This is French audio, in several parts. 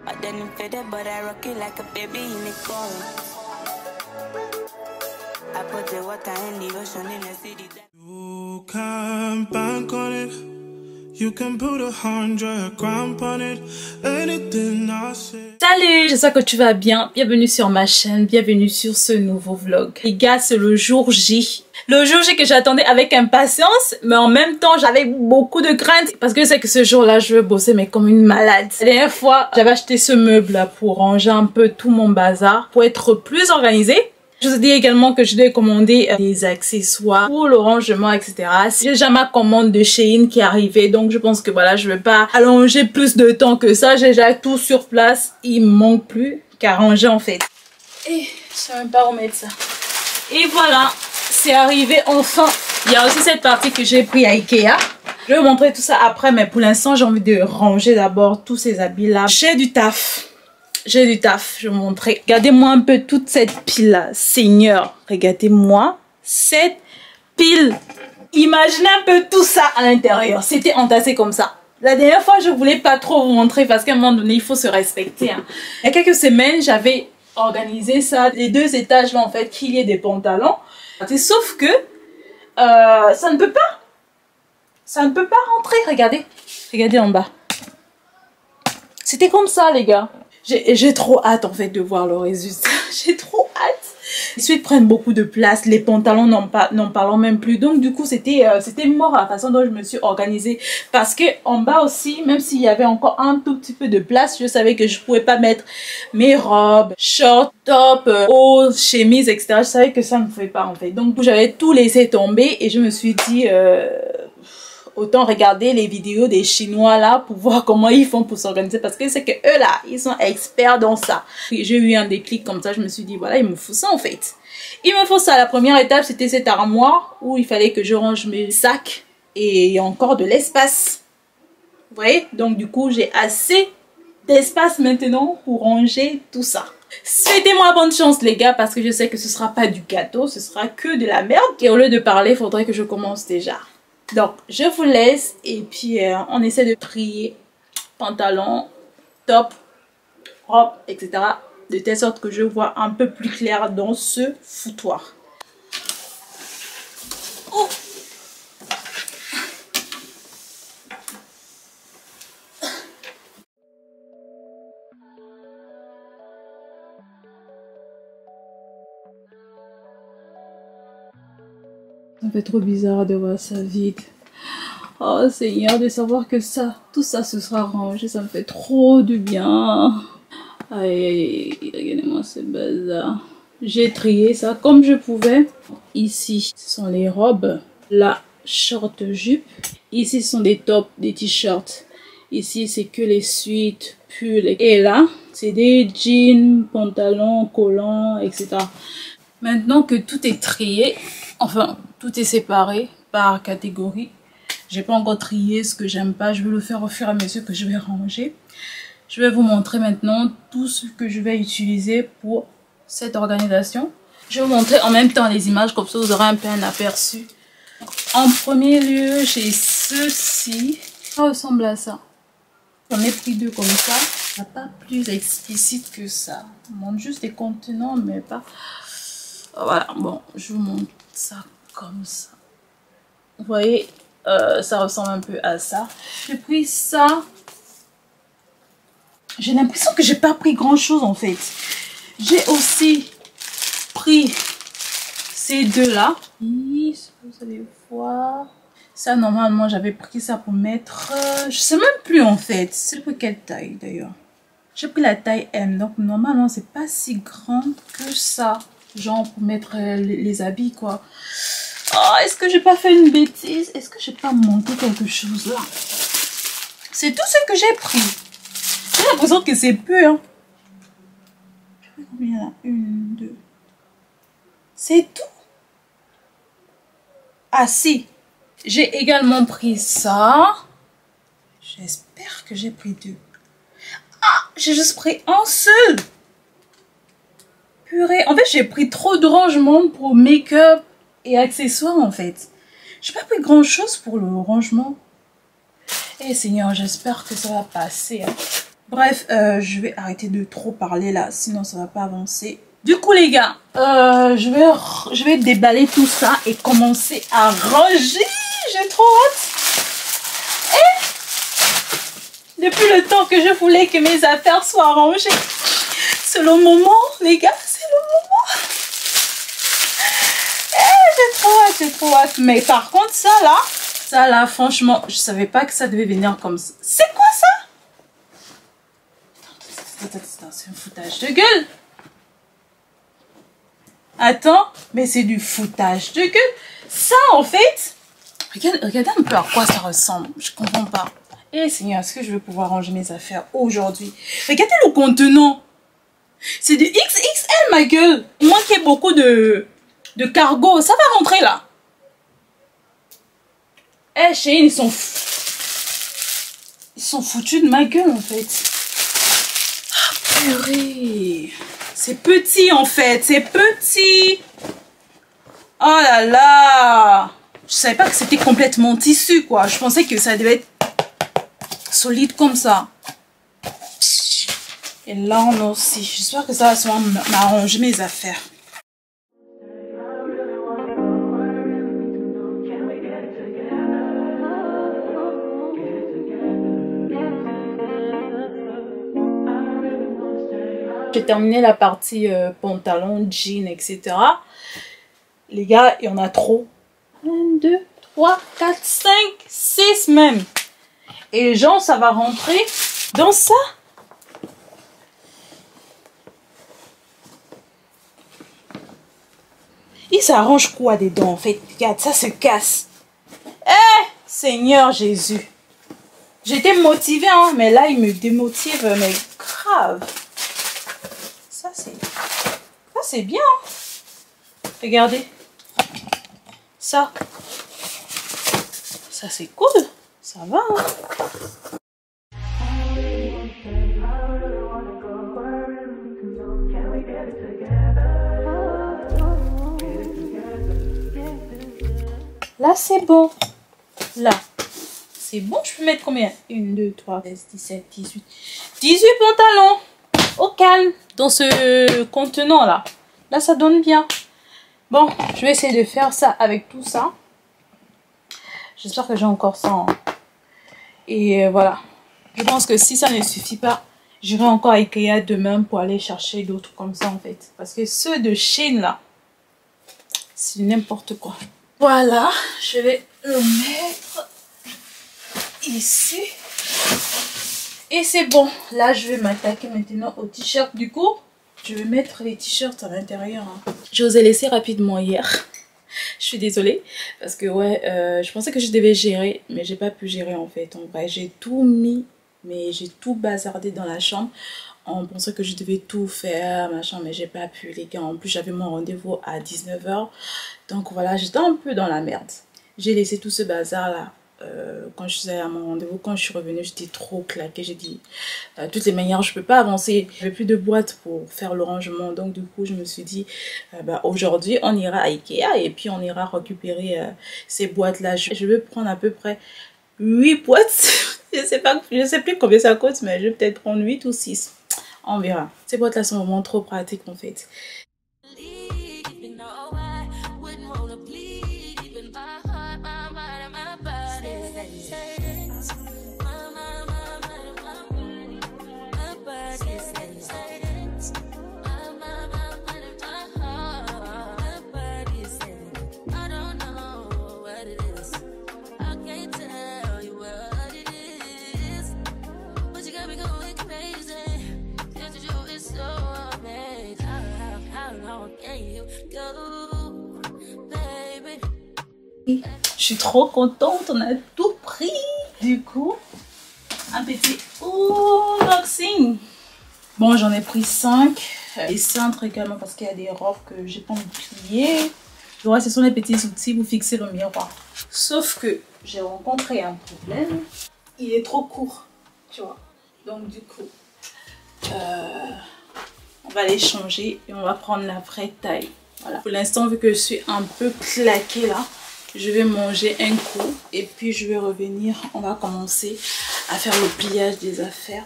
You can bank on it. You can put 100 grams on it. Anything I say. Salut, j'espère que tu vas bien. Bienvenue sur ma chaîne, bienvenue sur ce nouveau vlog. Les gars, c'est le jour J. Le jour J que j'attendais avec impatience, mais en même temps, j'avais beaucoup de crainte. Parce que je sais que ce jour-là, je veux bosser, mais comme une malade. La dernière fois, j'avais acheté ce meuble-là pour ranger un peu tout mon bazar, pour être plus organisée. Je vous ai dit également que je devais commander des accessoires pour le rangement, etc. J'ai déjà ma commande de Shein qui est arrivée, donc je pense que voilà, je vais pas allonger plus de temps que ça. J'ai déjà tout sur place. Il me manque plus qu'à ranger en fait. Et je sais même pas où mettre ça. Et voilà, c'est arrivé enfin. Il y a aussi cette partie que j'ai pris à Ikea. Je vais vous montrer tout ça après, mais pour l'instant, j'ai envie de ranger d'abord tous ces habits-là. J'ai du taf. J'ai du taf, je vais vous montrer. Regardez-moi un peu toute cette pile-là. Seigneur, regardez-moi cette pile. Imaginez un peu tout ça à l'intérieur. C'était entassé comme ça. La dernière fois, je voulais pas trop vous montrer parce qu'à un moment donné, il faut se respecter. Hein. Il y a quelques semaines, j'avais organisé ça. Les deux étages, là, en fait, qu'il y ait des pantalons. Sauf que ça ne peut pas. Ça ne peut pas rentrer. Regardez. Regardez en bas. C'était comme ça, les gars. J'ai trop hâte en fait de voir le résultat. J'ai trop hâte. Les suites prennent beaucoup de place. Les pantalons n'en parlons même plus. Donc du coup c'était mort à la façon dont je me suis organisée. Parce que en bas aussi, même s'il y avait encore un tout petit peu de place, je savais que je pouvais pas mettre mes robes, shorts, tops, hauts, chemises, etc. Je savais que ça ne pouvait pas en fait. Donc j'avais tout laissé tomber et je me suis dit... autant regarder les vidéos des Chinois là pour voir comment ils font pour s'organiser parce que c'est que eux là, ils sont experts dans ça. J'ai eu un déclic comme ça, je me suis dit voilà, il me faut ça en fait. Il me faut ça. La première étape, c'était cette armoire où il fallait que je range mes sacs et il y a encore de l'espace. Vous voyez? Donc du coup, j'ai assez d'espace maintenant pour ranger tout ça. Souhaitez-moi bonne chance les gars parce que je sais que ce sera pas du gâteau, ce sera que de la merde. Et au lieu de parler, il faudrait que je commence déjà. Donc, je vous laisse et puis on essaie de trier pantalon, top, robe, etc. De telle sorte que je vois un peu plus clair dans ce foutoir. Oh. Ça fait trop bizarre de voir ça vide. Oh Seigneur, de savoir que ça, tout ça se sera rangé, ça me fait trop du bien. Aïe, aïe, aïe, regardez-moi ce bazar. J'ai trié ça comme je pouvais. Ici, ce sont les robes. Là, short jupe. Ici, ce sont des tops, des t-shirts. Ici, c'est que les suites, pulls. Et là, c'est des jeans, pantalons, collants, etc. Maintenant que tout est trié, enfin, tout est séparé par catégorie. J'ai pas encore trié ce que j'aime pas. Je vais le faire au fur et à mesure que je vais ranger. Je vais vous montrer maintenant tout ce que je vais utiliser pour cette organisation. Je vais vous montrer en même temps les images, comme ça vous aurez un peu un aperçu. En premier lieu, j'ai ceci. Ça ressemble à ça. J'en ai pris deux comme ça. Pas plus explicite que ça. On montre juste des contenants, mais pas... Voilà, bon, je vous montre ça comme ça. Vous voyez, ça ressemble un peu à ça. J'ai pris ça. J'ai l'impression que j'ai pas pris grand chose en fait. J'ai aussi pris ces deux-là. Vous allez voir. Ça, normalement, j'avais pris ça pour mettre... je sais même plus en fait. C'est pour quelle taille d'ailleurs? J'ai pris la taille M. Donc, normalement, c'est pas si grand que ça. Genre pour mettre les habits quoi. Oh, est-ce que j'ai pas fait une bêtise? Est-ce que j'ai pas monté quelque chose là? C'est tout ce que j'ai pris. J'ai l'impression que c'est peu hein. Combien là? Une, deux. C'est tout. Ah si. J'ai également pris ça. J'espère que j'ai pris deux. Ah, j'ai juste pris un seul. Purée. En fait, j'ai pris trop de rangement pour make-up et accessoires, en fait. J'ai pas pris grand-chose pour le rangement. Eh, Seigneur, j'espère que ça va passer. Hein. Bref, je vais arrêter de trop parler là, sinon ça va pas avancer. Du coup les gars, je vais déballer tout ça et commencer à ranger. J'ai trop hâte. Et depuis le temps que je voulais que mes affaires soient rangées, c'est le moment les gars, c'est le moment. J'ai trop hâte. Mais par contre ça là, franchement, je savais pas que ça devait venir comme ça. C'est quoi ça? C'est un foutage de gueule. Attends, mais c'est du foutage de gueule. Ça, en fait, regardez un peu à quoi ça ressemble. Je comprends pas. Eh Seigneur, est-ce que je vais pouvoir ranger mes affaires aujourd'hui? Regardez le contenant. C'est du XXL, ma gueule. Il manquait beaucoup de cargo. Ça va rentrer là. Eh, Shein, ils sont foutus de ma gueule, en fait. Purée. C'est petit en fait, c'est petit. Oh là là. Je savais pas que c'était complètement tissu quoi. Je pensais que ça devait être solide comme ça. Et là on a aussi. J'espère que ça va m'arranger mes affaires. J'ai terminé la partie pantalon, jean, etc. Les gars, il y en a trop. 1, 2, 3, 4, 5, 6 même. Et genre, ça va rentrer dans ça. Il s'arrange quoi dedans en fait? Regarde, ça se casse. Eh, Seigneur Jésus. J'étais motivée, hein, mais là, il me démotive, mais grave. Ça c'est bien. Regardez. Ça c'est cool. Ça va. Hein. Là c'est bon. Là. C'est bon. Je peux mettre combien? 1, 2, 3, 16, 17, 18. 18 pantalons. Au calme. Dans ce contenant là. Là ça donne bien. Bon, je vais essayer de faire ça avec tout ça. J'espère que j'ai encore ça. Hein. Et voilà. Je pense que si ça ne suffit pas, j'irai encore à Ikea demain pour aller chercher d'autres comme ça en fait. Parce que ceux de Shein là, c'est n'importe quoi. Voilà, je vais le mettre ici. Et c'est bon. Là, je vais m'attaquer maintenant au t-shirt. Du coup, je vais mettre les t-shirts à l'intérieur. Hein. Je vous ai laissé rapidement hier. Je suis désolée. Parce que ouais, je pensais que je devais gérer. Mais j'ai pas pu gérer en fait. En vrai, j'ai tout mis. Mais j'ai tout bazardé dans la chambre. On pensait que je devais tout faire, machin. Mais j'ai pas pu les gars. En plus, j'avais mon rendez-vous à 19 h. Donc voilà, j'étais un peu dans la merde. J'ai laissé tout ce bazar là. Quand je suis allée à mon rendez-vous, quand je suis revenue, j'étais trop claquée. J'ai dit, de toutes les manières, je peux pas avancer. Il n'y avait plus de boîte pour faire le rangement. Donc, du coup, je me suis dit, aujourd'hui, on ira à Ikea et puis on ira récupérer ces boîtes-là. Je vais prendre à peu près 8 boîtes. Je sais plus combien ça coûte, mais je vais peut-être prendre 8 ou 6. On verra. Ces boîtes-là sont vraiment trop pratiques, en fait. Je suis trop contente, on a tout pris. Du coup, un petit unboxing. Bon, j'en ai pris 5. Les cintres également parce qu'il y a des robes que j'ai pas envie de plier. Le reste, ce sont les petits outils pour fixer le miroir. Sauf que j'ai rencontré un problème. Il est trop court, tu vois. Donc du coup, on va les changer et on va prendre la vraie taille. Voilà. Pour l'instant, vu que je suis un peu claquée là, je vais manger un coup et puis je vais revenir. On va commencer à faire le pliage des affaires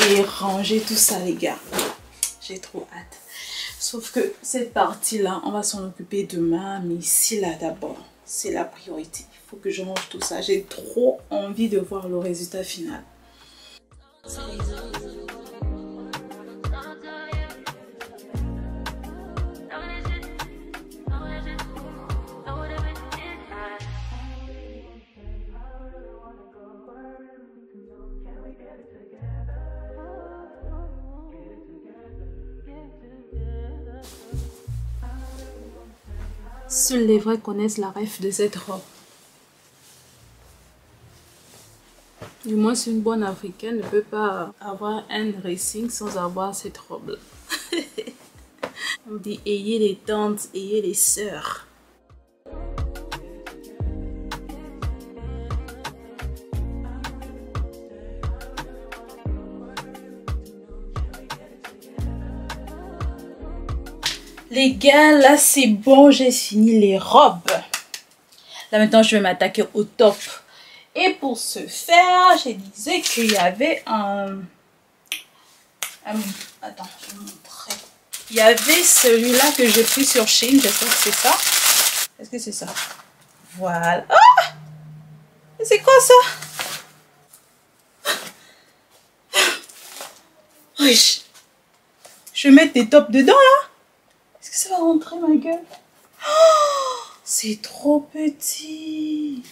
et ranger tout ça les gars. J'ai trop hâte. Sauf que cette partie-là, on va s'en occuper demain. Mais ici, là, d'abord, c'est la priorité. Il faut que je range tout ça. J'ai trop envie de voir le résultat final. Seuls les vrais connaissent la ref de cette robe. Du moins, si une bonne africaine ne peut pas avoir un dressing sans avoir cette robe-là. On dit ayez les tantes, ayez les sœurs. Les gars, là c'est bon, j'ai fini les robes. Là maintenant je vais m'attaquer au top. Et pour ce faire, je disais qu'il y avait un... Attends, je vais vous montrer. Il y avait celui-là que j'ai pris sur Shein, j'espère que c'est ça. Est-ce que c'est ça? Voilà. Ah! C'est quoi ça? Wesh. Je vais mettre des tops dedans là. Est-ce que ça va rentrer ma gueule? Oh, c'est trop petit.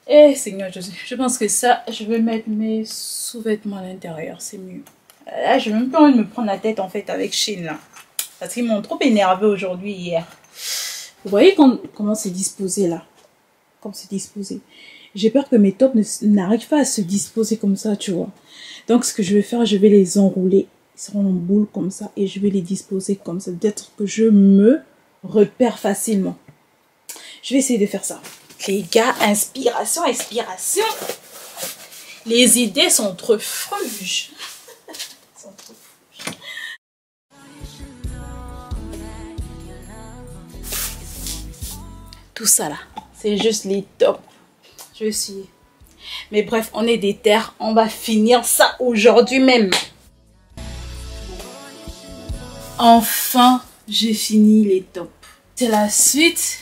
Eh Seigneur Jésus, je pense que ça, je vais mettre mes sous-vêtements à l'intérieur, c'est mieux. Là, j'ai même pas envie de me prendre la tête en fait avec Shein là. Parce qu'ils m'ont trop énervé aujourd'hui, hier. Vous voyez comment c'est disposé là? Comme c'est disposé. J'ai peur que mes tops n'arrivent pas à se disposer comme ça, tu vois. Donc ce que je vais faire, je vais les enrouler. Ils seront en boule comme ça et je vais les disposer comme ça. Peut-être que je me repère facilement. Je vais essayer de faire ça. Les gars, inspiration, inspiration. Les idées sont trop fruges. Tout ça là, c'est juste les tops. Je vais essayer. Mais bref, on est des terres. On va finir ça aujourd'hui même. Enfin, j'ai fini les tops. C'est la suite.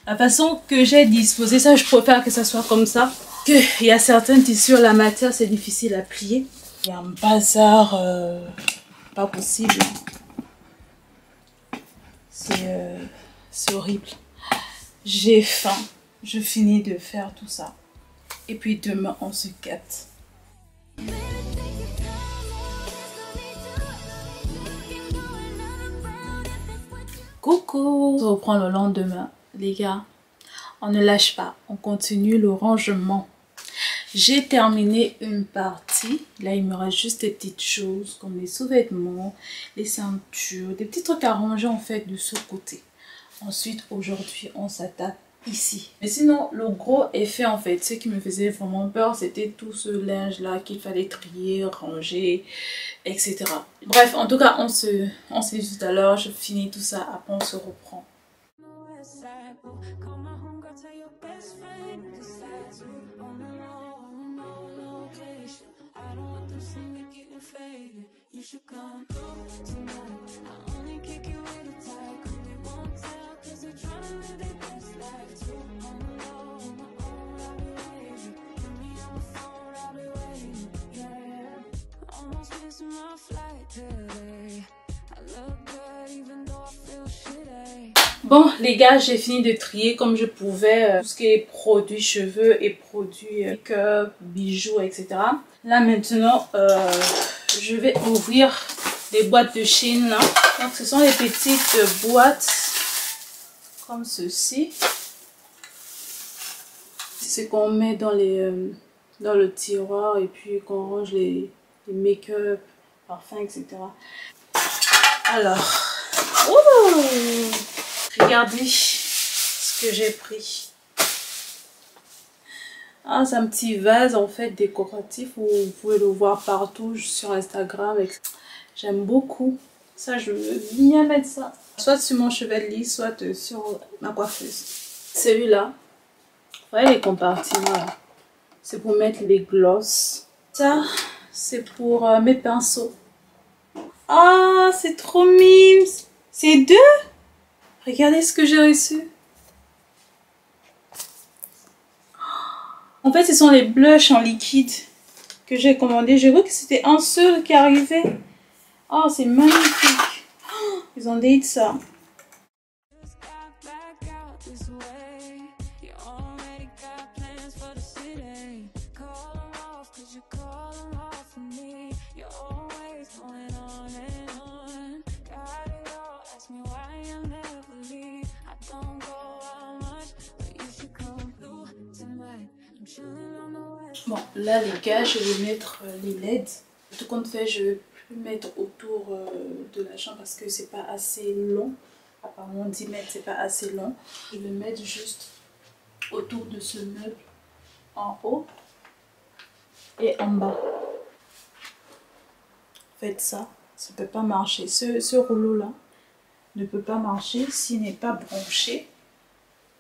La façon que j'ai disposé ça, je préfère que ça soit comme ça. Il y a certains tissus, la matière, c'est difficile à plier. Il y a un bazar pas possible. C'est horrible. J'ai faim. Je finis de faire tout ça. Et puis demain, on se capte. Coucou! On reprend le lendemain. Les gars, on ne lâche pas. On continue le rangement. J'ai terminé une partie. Là, il me reste juste des petites choses comme les sous-vêtements, les ceintures, des petits trucs à ranger en fait de ce côté. Ensuite, aujourd'hui, on s'attaque ici. Mais sinon, le gros effet en fait, ce qui me faisait vraiment peur, c'était tout ce linge là qu'il fallait trier, ranger, etc. Bref, en tout cas, on se dit tout à l'heure, je finis tout ça, après on se reprend. Bon les gars, j'ai fini de trier comme je pouvais tout ce qui est produits cheveux et produits make-up, bijoux, etc. Là maintenant, je vais ouvrir des boîtes de Shein là. Donc ce sont des petites boîtes comme ceci. C'est ce qu'on met dans le tiroir et puis qu'on range les make-up, parfums, etc. Alors, regardez ce que j'ai pris. Ah, c'est un petit vase en fait décoratif où vous pouvez le voir partout sur Instagram. J'aime beaucoup. Ça, je veux bien mettre ça. Soit sur mon chevalier, soit sur ma coiffeuse. Celui-là, vous voyez les compartiments là. c'est pour mettre les glosses. Ça, c'est pour mes pinceaux. Ah, c'est trop mime. C'est deux. Regardez ce que j'ai reçu. En fait, ce sont les blushs en liquide que j'ai commandé. Je vois que c'était un seul qui arrivait. Oh, c'est magnifique. Oh, ils ont dit ça. Bon, là les gars, je vais mettre les LED. Tout compte fait, je vais plus mettre autour de la chambre parce que c'est pas assez long. Apparemment 10 mètres, c'est pas assez long. Je vais mettre juste autour de ce meuble en haut et en bas. Faites ça, ça peut pas marcher. Ce rouleau là ne peut pas marcher s'il n'est pas branché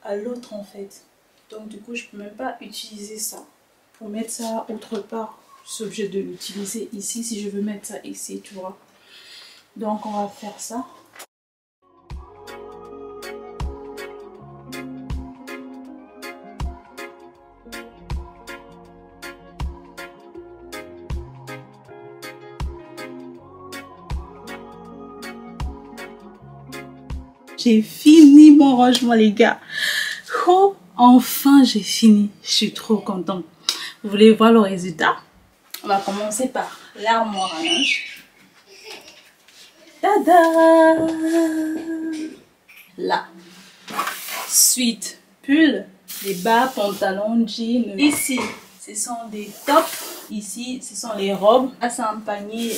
à l'autre en fait. Donc du coup, je peux même pas utiliser ça. Pour mettre ça autre part, je suis obligée de l'utiliser ici si je veux mettre ça ici, tu vois. Donc on va faire ça. J'ai fini mon rangement les gars. Oh, enfin j'ai fini. Je suis trop contente. Vous voulez voir le résultat? On va commencer par l'armoire à linge. Tada! Là. Suite, pull, les bas, pantalons, jeans. Ici, ce sont des tops. Ici, ce sont les robes. Là, c'est un panier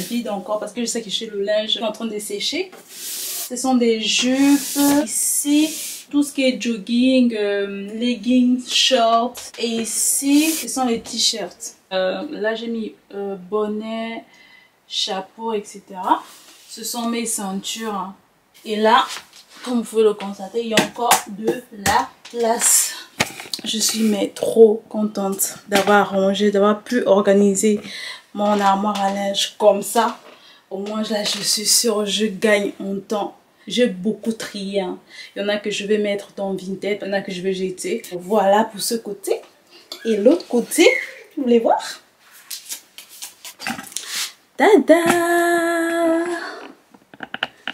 vide encore parce que je sais que chez le linge est en train de sécher. Ce sont des jupes. Ici, tout ce qui est jogging, leggings, shorts. Et ici, ce sont les t-shirts. Là, j'ai mis bonnet, chapeau, etc. Ce sont mes ceintures. Et là, comme vous pouvez le constater, il y a encore de la place. Je suis mais trop contente d'avoir rangé, d'avoir pu organiser mon armoire à linge comme ça. Au moins là, je suis sûre, je gagne en temps. J'ai beaucoup trié. Hein. Il y en a que je vais mettre dans Vinted, il y en a que je vais jeter. Voilà pour ce côté. Et l'autre côté, vous voulez voir? Tada!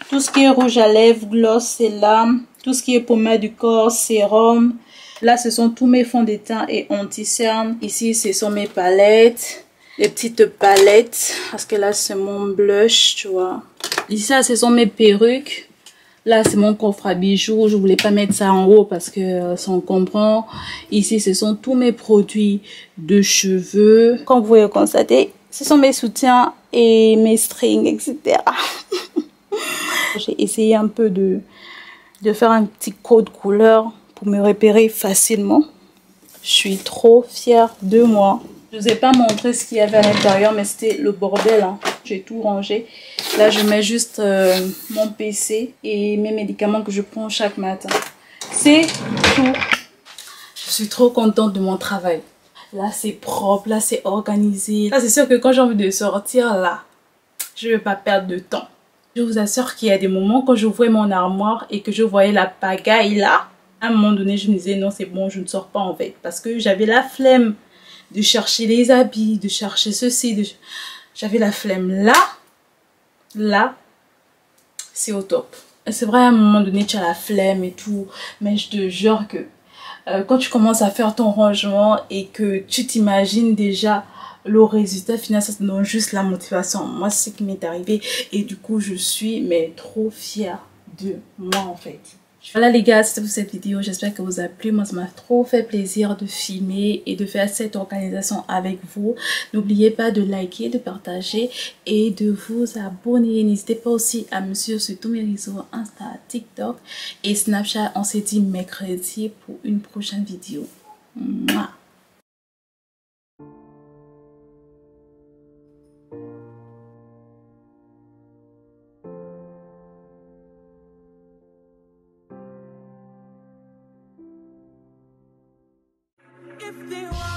Tout ce qui est rouge à lèvres, gloss, c'est là. Tout ce qui est pommade du corps, sérum. Là, ce sont tous mes fonds de teint et anti-cerne. Ici, ce sont mes palettes. Les petites palettes. Parce que là, c'est mon blush, tu vois. Ici, là, ce sont mes perruques. Là, c'est mon coffre à bijoux. Je voulais pas mettre ça en haut parce que ça encombrant. Ici, ce sont tous mes produits de cheveux. Comme vous pouvez le constater, ce sont mes soutiens et mes strings, etc. J'ai essayé un peu de faire un petit code couleur pour me repérer facilement. Je suis trop fière de moi. Je ne vous ai pas montré ce qu'il y avait à l'intérieur, mais c'était le bordel. Hein. J'ai tout rangé. Là, je mets juste mon PC et mes médicaments que je prends chaque matin. C'est tout. Je suis trop contente de mon travail. Là, c'est propre. Là, c'est organisé. Là, c'est sûr que quand j'ai envie de sortir, là, je ne vais pas perdre de temps. Je vous assure qu'il y a des moments quand j'ouvrais mon armoire et que je voyais la pagaille là. À un moment donné, je me disais non, c'est bon, je ne sors pas en fait. Parce que j'avais la flemme de chercher les habits, de chercher ceci. J'avais la flemme. Là, c'est au top. C'est vrai, à un moment donné, tu as la flemme et tout. Mais je te jure que quand tu commences à faire ton rangement et que tu t'imagines déjà le résultat final, ça te donne juste la motivation. Moi, c'est ce qui m'est arrivé. Et du coup, je suis mais trop fière de moi en fait. Voilà les gars, c'était pour cette vidéo. J'espère que vous a plu. Moi, ça m'a trop fait plaisir de filmer et de faire cette organisation avec vous. N'oubliez pas de liker, de partager et de vous abonner. N'hésitez pas aussi à me suivre sur tous mes réseaux Insta, TikTok et Snapchat. On se dit mercredi pour une prochaine vidéo. Mouah. If they want